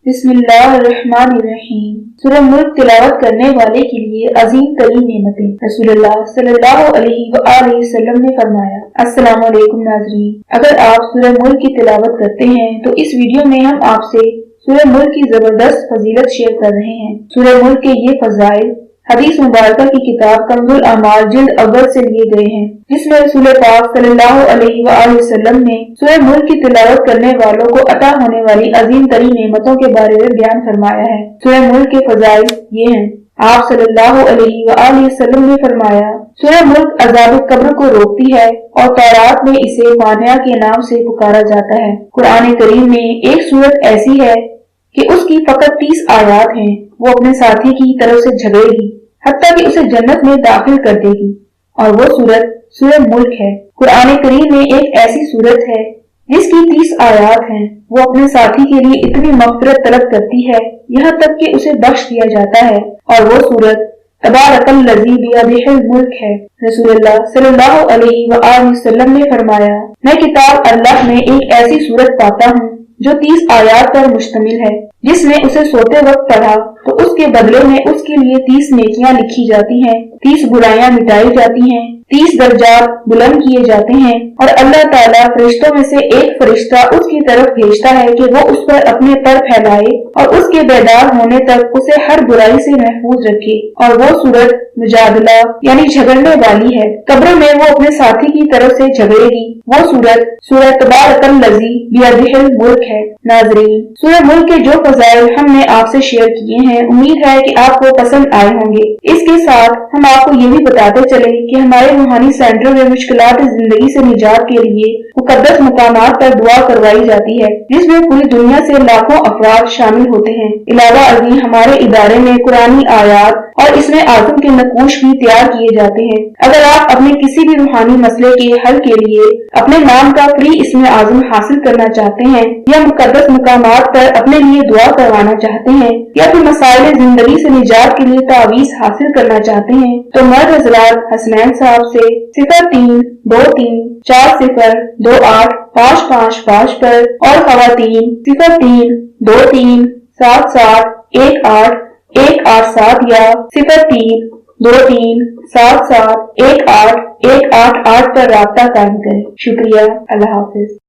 बिस्मिल्लाहिर्रहमानिर्रहीम। सूरह मुल्क तिलावत करने वाले के लिए अजीम तरीन नेमतें। रसूलुल्लाह सल्लल्लाहु अलैहि वसल्लम ने फरमाया। अस्सलामु अलैकुम नाज़रीन, अगर आप सूरह मुल्क की तिलावत करते हैं तो इस वीडियो में हम आपसे सूरह मुल्क की जबरदस्त फजीलत शेयर कर रहे हैं। सूरह मुल्क के ये फजाइल हदीस मुबारका की किताब कंजुल अमाल जिल्द अव्वल से लिए गए हैं, जिसमें रसूल पाक सल्लल्लाहु अलैहि वसल्लम ने सूरह मुल्क की तिलावत करने वालों को अता होने वाली अजीम तरीन नेमतों के बारे में बयान फरमाया है। सूरह मुल्क के फजाइल ये हैं। आप सल्लल्लाहु अलैहि वसल्लम ने फरमाया, सूरह मुल्क अज़ाब कब्र को रोकती है और तौरात में इसे मानिया के नाम से पुकारा जाता है। कुरान करीम में एक सूरत ऐसी है कि उसकी फकत 30 आयात हैं। वो अपने साथी की तरफ से झगड़ेगी, हत्ता कि उसे जन्नत में दाखिल कर देगी, और वो सूरत सूरह मुल्क है। कुरान करीम में एक ऐसी सूरत है जिसकी 30 आयात हैं। वो अपने साथी के लिए इतनी मग़फ़िरत तलब करती है, यहाँ तक कि उसे बख्श दिया जाता है, और वो सूरत तबारकल्लज़ी बियदिहिल मुल्क है। रसूलुल्लाह सल्लल्लाहु अलैहि वसल्लम ने फरमाया, मैं किताब अल्लाह में एक ऐसी सूरत पाता हूँ जो 30 आयात पर मुश्तमिल है। जिसने उसे सोते वक्त पढ़ा तो उसके बदले में उसके लिए 30 नेकियां लिखी जाती हैं, 30 बुराइयां मिटाई जाती हैं, 30 दर्जात बुलंद किए जाते हैं, और अल्लाह ताला फरिश्तों में से एक फरिश्ता उसकी तरफ भेजता है कि वो उस पर अपने पर फैलाए और उसके बेदार होने तक उसे हर बुराई से महफूज रखे। और वो सूरत मुजादला यानी झगड़ने वाली है। कब्र में वो अपने साथी की तरफ से झगड़ेगी। वो सूरत सूरह तबारकल्लज़ी बियदिहिल मुल्क है। नाज़रीन, सूरह मुल्क के जो फज़ाइल हमने आपसे शेयर किए हैं, उम्मीद है कि आपको पसंद आए होंगे। इसके साथ हम आपको ये भी बताते चले कि हमारे रूहानी सेंटर में मुश्किलात जिंदगी से निजात के लिए मुकद्दस मकामात पर दुआ करवाई जाती है, जिसमें पूरी दुनिया से लाखों अफराद शामिल होते हैं। इलावा अज़ीम हमारे इदारे में कुरानी आयात और इसमें आज़म के नकूश भी तैयार किए जाते हैं। अगर आप अपने किसी भी रूहानी मसले के हल के लिए अपने नाम का फ्री इसमें आज़म हासिल करना चाहते हैं, या मुकद्दस मकामात पर अपने लिए दुआ करवाना चाहते हैं, या फिर मसाइल जिंदगी से निजात के लिए तावीज़ हासिल करना चाहते हैं, तो मर्द हज़रात हसनैन साहब से 0323402855 पर और ख़वातीन 0323771818 या 0323771818 पर राब्ता कायम करें। शुक्रिया। अल्लाह हाफ़िज़।